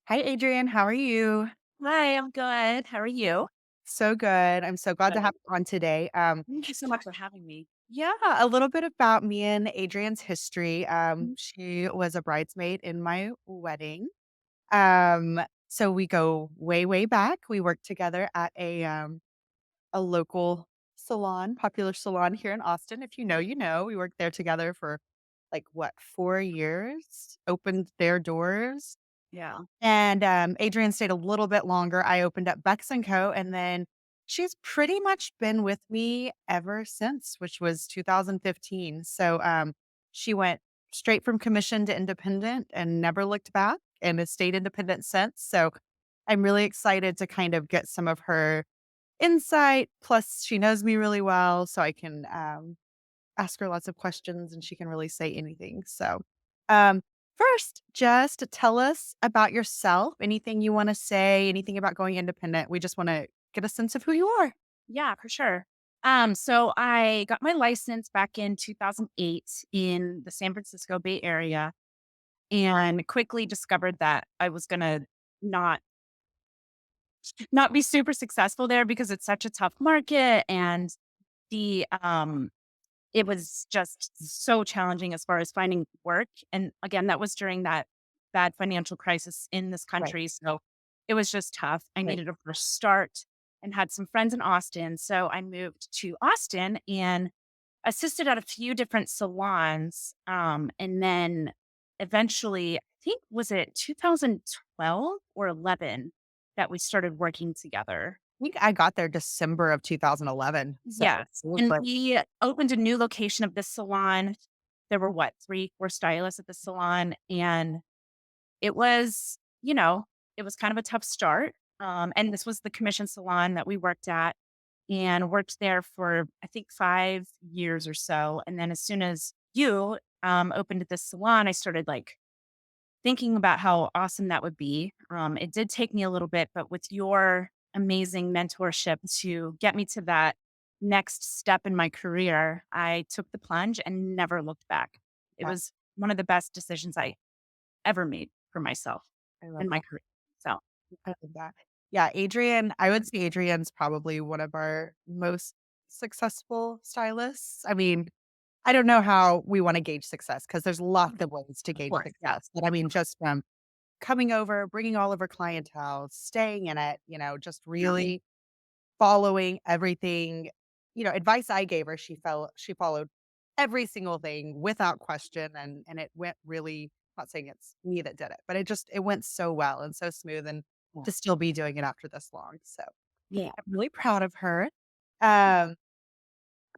Hi, Adrienne. How are you? Hi, I'm good. How are you? So good. I'm so glad to have Good. you on today. Thank you so much for having me. Yeah, a little bit about me and Adrienne's history. Mhm. She was a bridesmaid in my wedding. So we go way, way back. We worked together at a local salon, popular salon here in Austin. If you know, you know. We worked there together for like what, 4 years? Opened their doors. Yeah. And, Adrienne stayed a little bit longer. I opened up Bex& and Co., and then she's pretty much been with me ever since, which was 2015. So, she went straight from commission to independent and never looked back and has stayed independent since. So, I'm really excited to kind of get some of her insight. Plus, she knows me really well, so I can, ask her lots of questions and she can really say anything. So, um, first, just tell us about yourself. Anything you want to say, anything about going independent. We just want to get a sense of who you are. Yeah, for sure. So I got my license back in 2008 in the San Francisco Bay Area and quickly discovered that I was gonna not not be super successful there because it's such a tough market and the it was just so challenging as far as finding work. And again, that was during that bad financial crisis in this Right, country. So it was just tough. I right. needed a fresh start and had some friends in Austin. So I moved to Austin and assisted at a few different salons. And then eventually, I think, was it 2012 or 11 that we started working together? I think I got there December of 2011. So Yes, it was and like, we opened a new location of this salon. There were what, 3, 4 stylists at the salon, and it was, it was kind of a tough start, and this was the commission salon that we worked at, and worked there for, I think, 5 years or so, and then as soon as you, opened this salon, I started, like, thinking about how awesome that would be. It did take me a little bit, but with your amazing mentorship to get me to that next step in my career, I took the plunge and never looked back. It yeah, was one of the best decisions I ever made for myself I love and my that. career. So, I love that. Yeah, Adrienne, I would say Adrienne's probably one of our most successful stylists. I mean, I don't know how we want to gauge success because there's lots of ways to of gauge course, yeah. success. But I mean, just from coming over, bringing all of her clientele, staying in it, just Yeah. really following everything, advice I gave her, she followed every single thing without question and it went really not saying it's me that did it, but it went so well and so smooth and Yeah. to still be doing it after this long. So Yeah. I'm really proud of her. Um,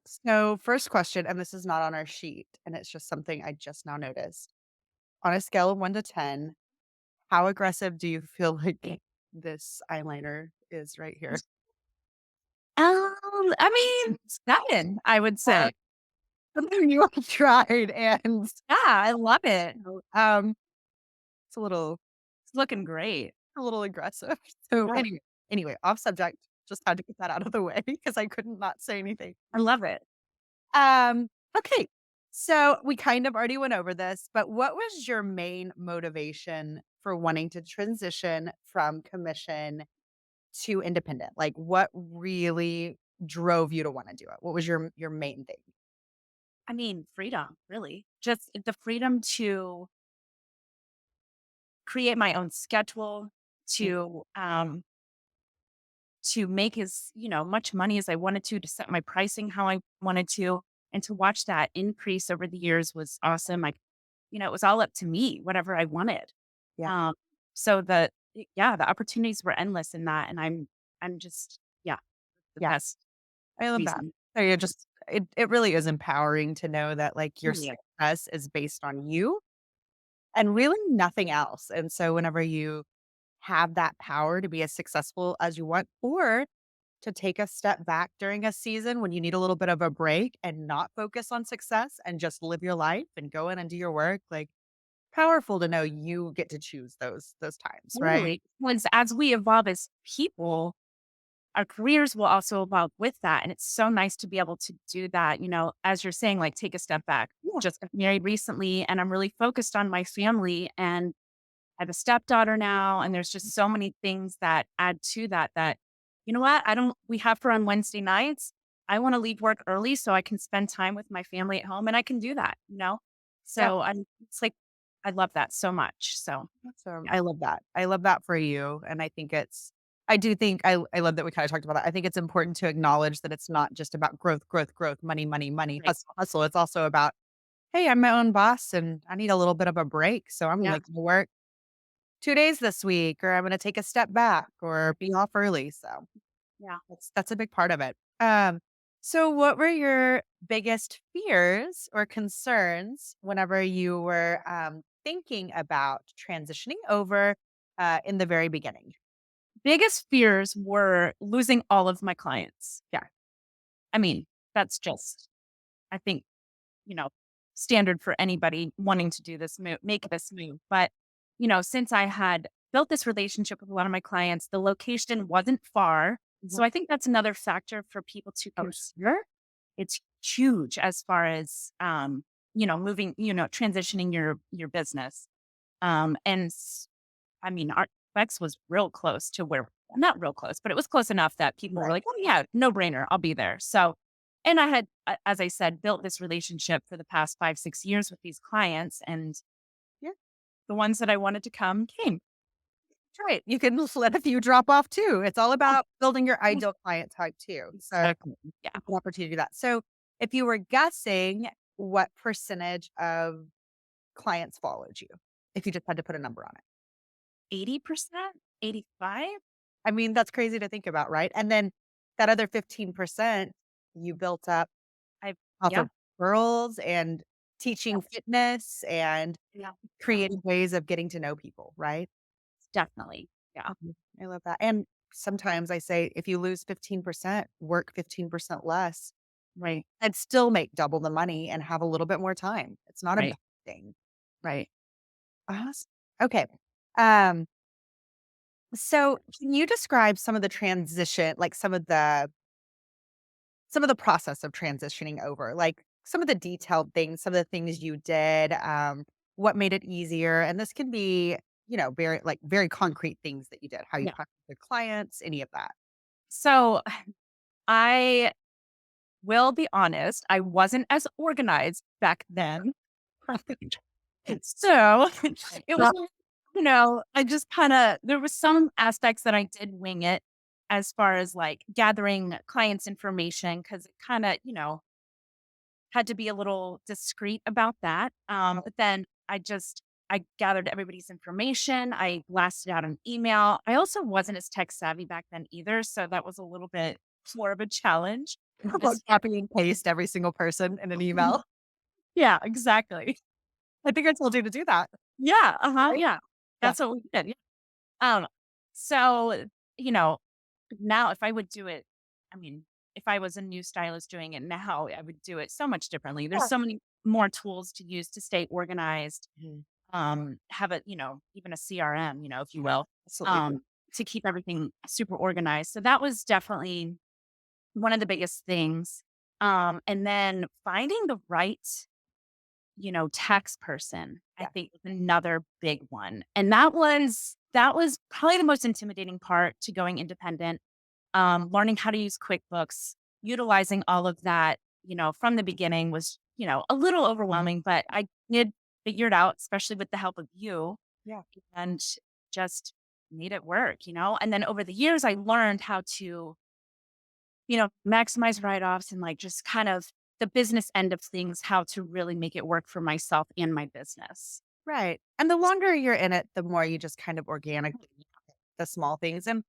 so first question, and this is not on our sheet, and it's just something I just now noticed. On a scale of 1 to 10, how aggressive do you feel like this eyeliner is right here? I mean, 7, I would say. Something you have tried, and Yeah, I love it. um, it's It's looking great. a little aggressive. So Yeah, anyway, off subject. Just had to get that out of the way because I couldn't not say anything. I love it. Um, okay. So we kind of already went over this, but what was your main motivation for wanting to transition from commission to independent? Like what really drove you to want to do it? What was your main thing? I mean, freedom, really. Just the freedom to create my own schedule, Mm, to make as, much money as I wanted to set my pricing how I wanted to, and to watch that increase over the years was awesome. It was all up to me, whatever I wanted. yeah. Um, so yeah, the opportunities were endless in that, and I'm just, yeah, the Yeah. best I love that. reason. So you're just it really is empowering to know that, like, your Yeah. success is based on you and really nothing else, and so whenever you have that power to be as successful as you want or to take a step back during a season when you need a little bit of a break and not focus on success and just live your life and go in and do your work, like, powerful to know you get to choose those times, right? Totally. Once as we evolve as people, our careers will also evolve with that. And it's so nice to be able to do that, as you're saying, like take a step back. Yeah. Just got married recently and I'm really focused on my family. And I have a stepdaughter now, and there's just so many things that add to that that, you know what? I don't we have her on Wednesday nights. I want to leave work early so I can spend time with my family at home, and I can do that, you know? Yeah. So I'm it's like I love that so much. So yeah. I love that. I love that for you. And I think I do think I love that we kind of talked about that. I think it's important to acknowledge that it's not just about growth, growth, growth, money, money, money, Right. hustle, hustle. It's also about, hey, I'm my own boss and I need a little bit of a break. So I'm Yeah. like to work 2 days this week, or I'm going to take a step back or be off early. So Yeah. that's a big part of it. So what were your biggest fears or concerns whenever you were thinking about transitioning over in the very beginning? Biggest fears were losing all of my clients. Yeah. I mean, that's just I think, you know, standard for anybody wanting to do this move, make this move. But, since I had built this relationship with a lot of my clients, the location wasn't far. Mhm. So I think that's another factor for people to Oh, consider. It's huge as far as moving, transitioning your business. And I mean, our Bex was real close to where not real close, but it was close enough that people were right. like, "Oh yeah, no brainer, I'll be there." So, and I had, as I said, built this relationship for the past 5, 6 years with these clients, and Yeah, the ones that I wanted to come came. that's right. You can just let a few drop off too. It's all Yeah, about building your yeah, ideal client type too. So exactly. Yeah, it's an opportunity to do that. So if you were guessing, what percentage of clients followed you? If you just had to put a number on it. 80%, 85. I mean, that's crazy to think about, right? And then that other 15% you built up I off Yeah, of referrals and yeah, teaching fitness and yeah, yeah, creative ways of getting to know people, right? definitely. Yeah, Mhm. I love that. And sometimes I say, if you lose 15%, work 15% less right, and still make double the money and have a little bit more time. It's not a bad right, thing. right. Awesome. Okay. Um, so can you describe some of the transition, like some of the process of transitioning over, like some of the detailed things, some of the things you did, what made it easier? And this can be, very concrete things that you did, how you Yeah. talk to the clients, any of that. So I will be honest, I wasn't as organized back then. So it was, Not I just kind of, there was some aspects that I did wing it as far as like gathering clients' information because it kind of, had to be a little discreet about that. But then I gathered everybody's information. I blasted out an email. I also wasn't as tech savvy back then either. So that was a little bit more of a challenge. about As copy and paste every single person in an email. Yeah, exactly. I think I told you to do that, Yeah, uh-huh, right? yeah. Yeah. That's what we did, yeah. So, you know, now if I would do it I mean, if I was a new stylist doing it now, I would do it so much differently. There's Yeah. so many more tools to use to stay organized, Mhm. have a, even a CRM, if you will, Absolutely. um, to keep everything super organized. So that was definitely one of the biggest things. And then finding the right tax person, I Yeah. think was another big one. And that was probably the most intimidating part to going independent. Learning how to use QuickBooks, utilizing all of that, from the beginning was, a little overwhelming, but I did figure it out, especially with the help of you Yeah. and just made it work, And then over the years I learned how to maximize write-offs and like just kind of the business end of things, how to really make it work for myself and my business. Right. And the longer you're in it, the more you just kind of organically the small things. And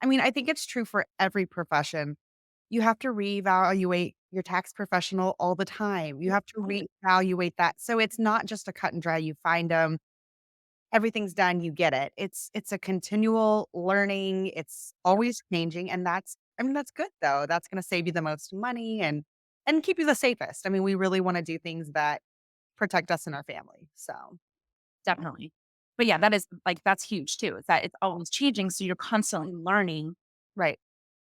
I mean, I think it's true for every profession. You have to reevaluate your tax professional all the time. You have to reevaluate that. So it's not just a cut and dry. You find them, everything's done, you get it. It's a continual learning. It's always changing. And that's good though. That's gonna save you the most money and keep you the safest. I mean, we really want to do things that protect us and our family. So Definitely. But yeah, that is like that's huge too. Is that it's always changing. So you're constantly learning right.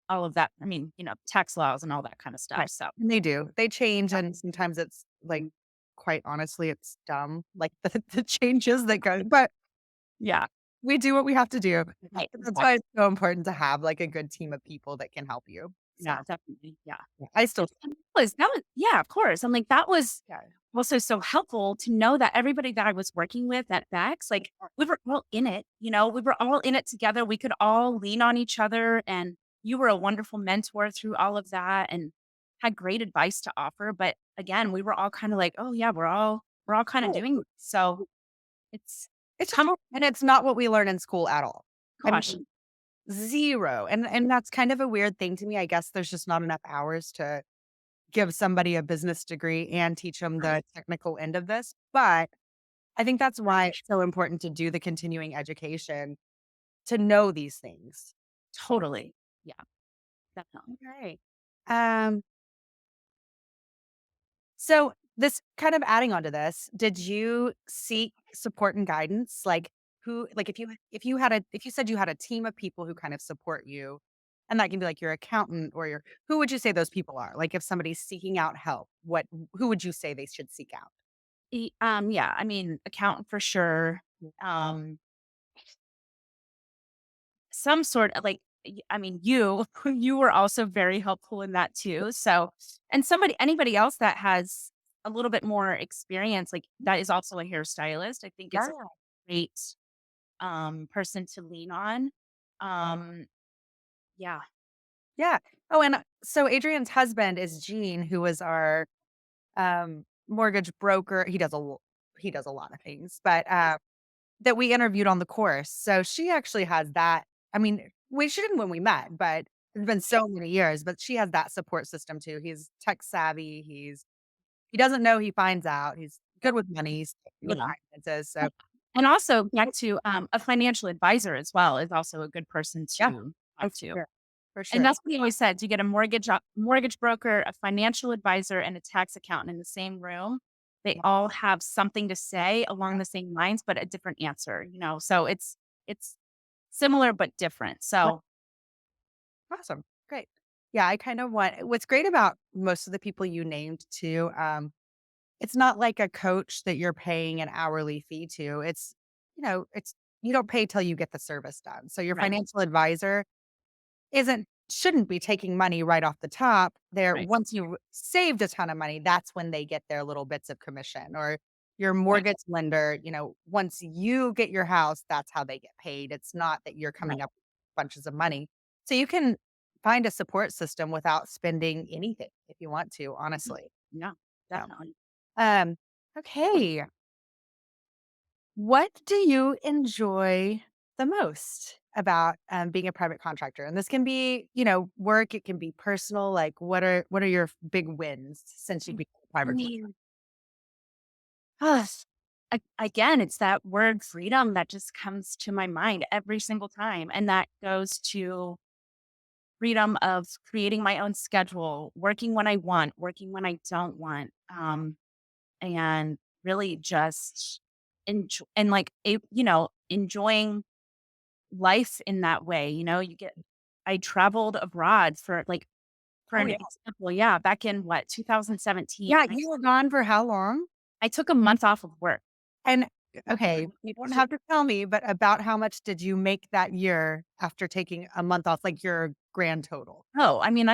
all of that. I mean, tax laws and all that kind of stuff. Right. So And they do. They change, yeah. and sometimes it's, like, quite honestly, it's dumb, like, the changes that go but Yeah. we do what we have to do. Right, That's why exactly. it's so important to have, like, a good team of people that can help you. So, Yeah, definitely, yeah. yeah, I still And that was yeah, of course. I'm like, that was yeah. also so helpful to know that everybody that I was working with at Bex, like, we were all in it, we were all in it together. We could all lean on each other, and you were a wonderful mentor through all of that and had great advice to offer. But again, we were all kind of like, oh yeah, we're all kind of Right. doing this. So it's It's just come hard, and it's not what we learn in school at all. I gosh, mean, 0, and that's kind of a weird thing to me. I guess there's just not enough hours to give somebody a business degree and teach them right, the technical end of this, but I think that's why it's so important to do the continuing education to know these things. totally. Yeah, definitely. Okay. Um, so this kind of adding on to this, did you seek support and guidance? Like who like if you said you had a team of people who kind of support you, and that can be like your accountant or your who would you say those people are? Like if somebody's seeking out help, who would you say they should seek out? Yeah, I mean, accountant for sure. Um, some sort of like, I mean, you, you were also very helpful in that too. So, and anybody else that has a little bit more experience, like that is also a hairstylist. I think it's Yeah. a great person to lean on. Um, yeah, Yeah. Oh, and so Adrienne's husband is Gene, who was our mortgage broker. He does a lot of things, but that we interviewed on the course. So she actually has that. I mean, she didn't when we met, but it's been so many years, but she has that support system too. He's tech savvy. He doesn't know, he finds out. He's good with money, he's good with yeah. finances. So And also back to a financial advisor as well is also a good person yeah, to oh, talk to. for And sure. that's what he always said, to get a mortgage broker, a financial advisor, and a tax accountant in the same room. They Yeah. all have something to say along the same lines, but a different answer. So it's similar but different. Yeah. So Awesome. Great. Yeah, I kind of want what's great about most of the people you named too, it's not like a coach that you're paying an hourly fee to. It's you don't pay till you get the service done. So your right, financial advisor shouldn't be taking money right off the top. right, Once you saved a ton of money, that's when they get their little bits of commission or your right, mortgage lender, once you get your house, that's how they get paid. It's not that you're right. coming up with bunches of money. So you can find a support system without spending anything if you want to, Mhm. honestly. Yeah, So, definitely. um, okay. What do you enjoy the most about, being a private contractor? And this can be, work, it can be personal, like, what are your big wins since you became a I private mean, again, it's that word freedom that just comes to my mind every single time. And that goes to freedom of creating my own schedule, working when I want, working when I don't want, and really just enjoy and like enjoying life in that way. I traveled abroad for Oh, an yeah. example, yeah, back in what 2017. Yeah, I, you were gone for how long? I took a month off of work. And okay, you don't have to tell me, but about how much did you make that year after taking a month off, like, your grand total? Oh, I mean,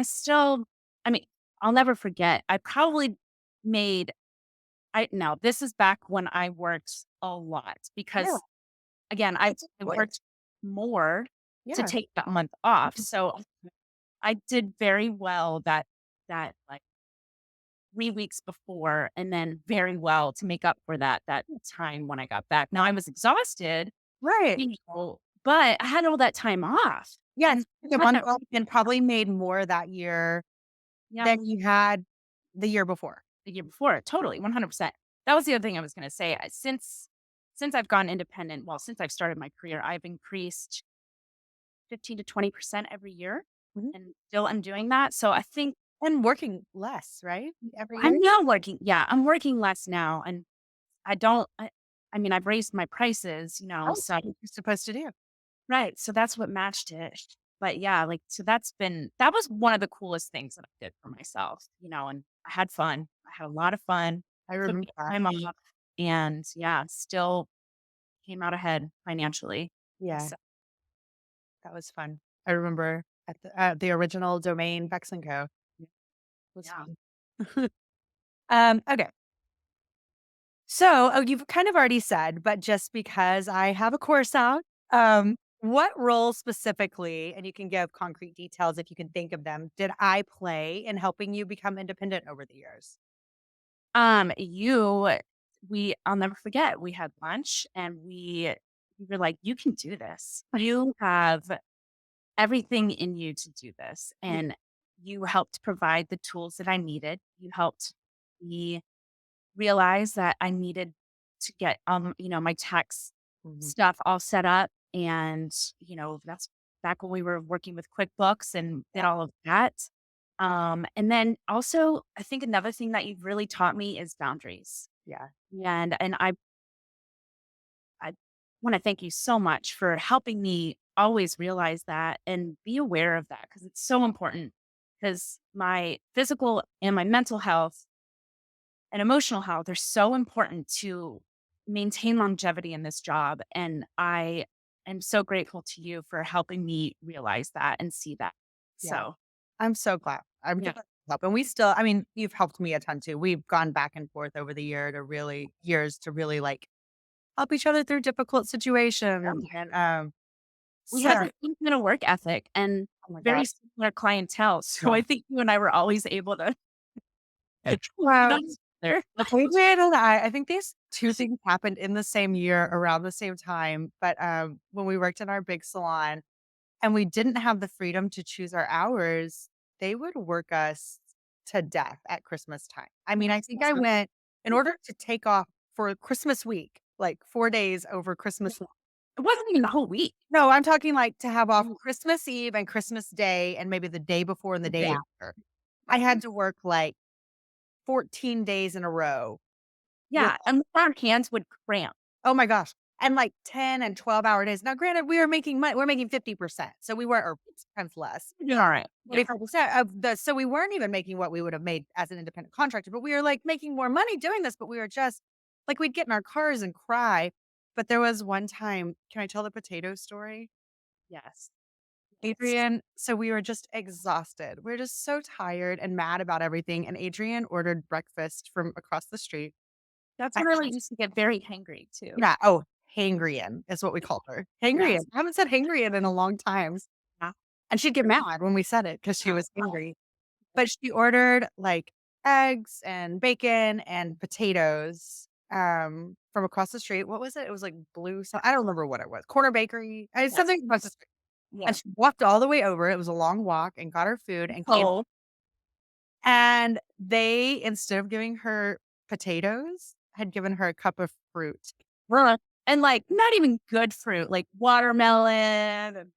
I'll never forget. I probably made I no, this is back when I worked a lot Yeah, because again, I enjoy it. worked more to Yeah. take that month off. So I did very well like 3 weeks before and then very well to make up for that time when I got back. Now I was exhausted, Right. but I had all that time off. Yes, And the month off and probably made more that year yeah, than you had the year before. the year before, totally, 100%. That was the other thing I was gonna say. Since I've gone independent, well, since I've started my career, I've increased 15 to 20% every year, Mhm. and still I'm doing that. So I think And working less, right? Every I'm year? now working yeah, I'm working less now, and I don't I mean, I've raised my prices, Oh, so what you're supposed to do. right, so that's what matched it. But yeah, like, so that was one of the coolest things that I did for myself, and I had fun. I had a lot of fun, I took remember that. time off, and yeah, still came out ahead financially. Yeah, So, that was fun. I remember at the original domain Vex& and Co. It was yeah. fun. Okay. So, you've kind of already said, but just because I have a course out, what role specifically, and you can give concrete details if you can think of them, did I play in helping you become independent over the years? You I'll never forget, we had lunch and we were like, "You can do this. You have everything in you to do this." Yeah. And you helped provide the tools that I needed. You helped me realize that I needed to get, my tax Mhm. stuff all set up. And, that's back when we were working with QuickBooks and did Yeah. all of that. And then also, I think another thing that you've really taught me is boundaries. Yeah. And I want to thank you so much for helping me always realize that and be aware of that, because it's so important. Because my physical and my mental health and emotional health are so important to maintain longevity in this job. And I am so grateful to you for helping me realize that and see that. Yeah. So, I'm so glad. I'm yeah. glad to help. And we still, I mean, you've helped me a ton too. We've gone back and forth over the years to really like help each other through difficult situations. And We have so a similar work ethic and oh my very God. similar clientele. So Yeah. I think you and I were always able to lean Wow. on each other. Adrienne and I think these 2 things happened in the same year around the same time, but, when we worked in our big salon and we didn't have the freedom to choose our hours, they would work us to death at Christmas time. I mean, I think I went in order to take off for Christmas week, like 4 days over Christmas. It wasn't even the whole week. No, I'm talking like to have off Christmas Eve and Christmas Day and maybe the day before and the day Okay. after. I had to work like 14 days in a row with Yeah, and our hands would cramp. oh my gosh, and like 10 and 12-hour days. Now granted, we were making money we're making 50%, so we weren't or sometimes less. You're all right. Yeah. 45% of the so we weren't even making what we would have made as an independent contractor, but we were, like, making more money doing this, but we were just like, we'd get in our cars and cry. But there was one time can I tell the potato story? Yes. Yes. Adrienne so we were just exhausted. We are just so tired and mad about everything, and Adrienne ordered breakfast from across the street. That's I when I used to get very hangry too. yeah, oh, hangrian is what we called her. Hangrian. Yes. I haven't said hangrian in a long time, Yeah. and she'd get mad when we said it because she was angry. But she ordered, like, eggs and bacon and potatoes, from across the street. What was it? It was, like, blue so I don't remember what it was. Corner Bakery, Yes. something across the street. Yeah. And she walked all the way over, it was a long walk, and got her food and came Oh, and they, instead of giving her potatoes, had given her a cup of fruit. bruh. And, like, not even good fruit, like watermelon and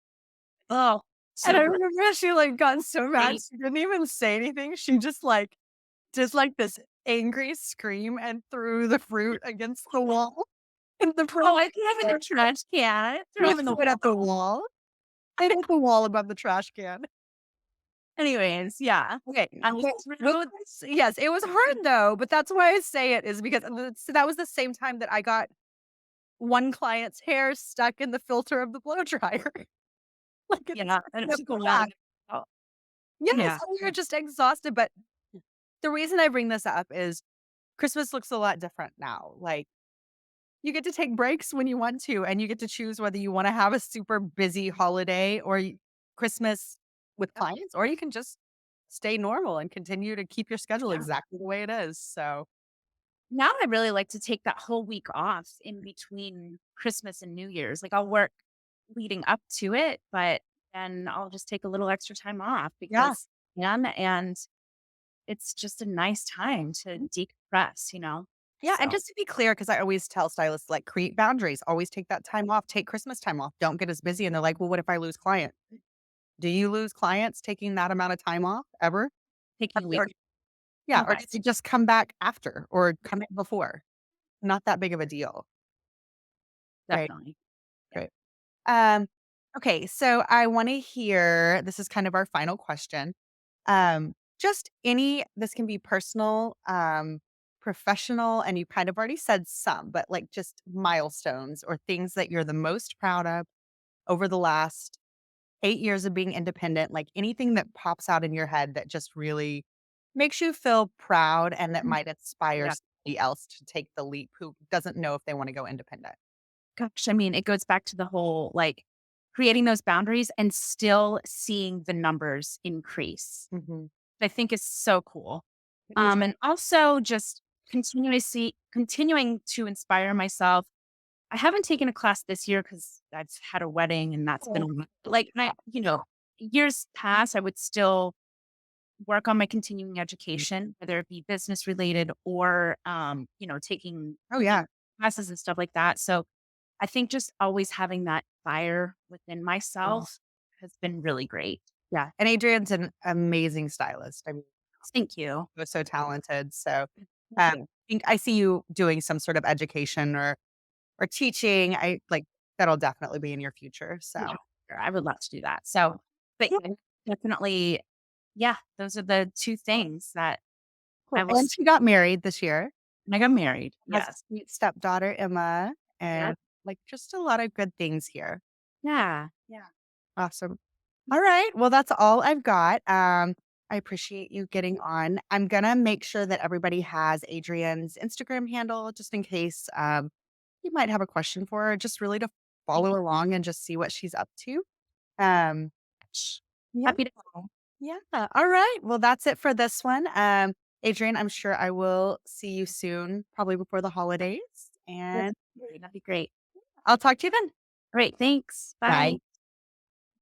oh, And so I gross. remember she, like, got so mad, she didn't even say anything. She just, like, this angry scream and threw the fruit against the wall. And the fruit Oh, I threw him in the trash can. I didn't throw threw him in the it wall. at the wall. It hit the wall above the trash can. Anyways, yeah. Okay, I but with threw this yes, it was hard though, but that's why I say it is because so that was the same time that I got one client's hair stuck in the filter of the blow dryer. Like, it's yeah, and it so took a while bad. to oh, Yes, yeah. we were just exhausted, but the reason I bring this up is Christmas looks a lot different now. Like, you get to take breaks when you want to, and you get to choose whether you wanna have a super busy holiday or Christmas with clients, or you can just stay normal and continue to keep your schedule Yeah. exactly the way it is, so Now I really like to take that whole week off in between Christmas and New Year's. Like, I'll work leading up to it, but then I'll just take a little extra time off yeah. because and it's just a nice time to decompress. Yeah, and So, just to be clear, because I always tell stylists, like, create boundaries, always take that time off, take Christmas time off, don't get as busy, and they're like, "Well, what if I lose client?" Do you lose clients taking that amount of time off ever? taking a week. Or yeah, or Okay. does it just come back after or come in before? Not that big of a deal, right? Definitely. Yeah. Right. Um, okay, so I wanna hear this is kind of our final question. Just any this can be personal, professional, and you kind of already said some, but, like, just milestones or things that you're the most proud of over the last 8 years of being independent, like anything that pops out in your head that just really makes you feel proud and that Mm. might inspire Yeah. somebody else to take the leap who doesn't know if they wanna go independent. Gosh, I mean, it goes back to the whole, like, creating those boundaries and still seeing the numbers increase. Mhm. I think is so cool. It is. And also just continuing to inspire myself. I haven't taken a class this year because I've had a wedding and that's been Oh, a like, years past, I would still work on my continuing education, whether it be business related or, taking oh, yeah. classes and stuff like that. So I think just always having that fire within myself has been really great. Yeah, and Adrienne's an amazing stylist. I mean, Thank you. was so talented, so, Thank you. think I see you doing some sort of education or teaching. I like, that'll definitely be in your future, Yeah, so sure, I would love to do that. So, but yeah, definitely, yeah, those are the 2 things that cool, I will and s she got married this year, when I got married. has a Yes. sweet stepdaughter, Emma, Yeah. and, like, just a lot of good things here. Yeah. Yeah. Awesome. Alright, well, that's all I've got. I appreciate you getting on. I'm gonna make sure that everybody has Adrienne's Instagram handle just in case, you might have a question for her, just really to Thank follow you along and just see what she's up to. Um, much. yeah, Happy to help. yeah. Alright, well, that's it for this one. Adrienne, I'm sure I will see you soon, probably before the holidays, Yes, and that'd be great. I'll talk to you then. Great, thanks. Bye. Bye.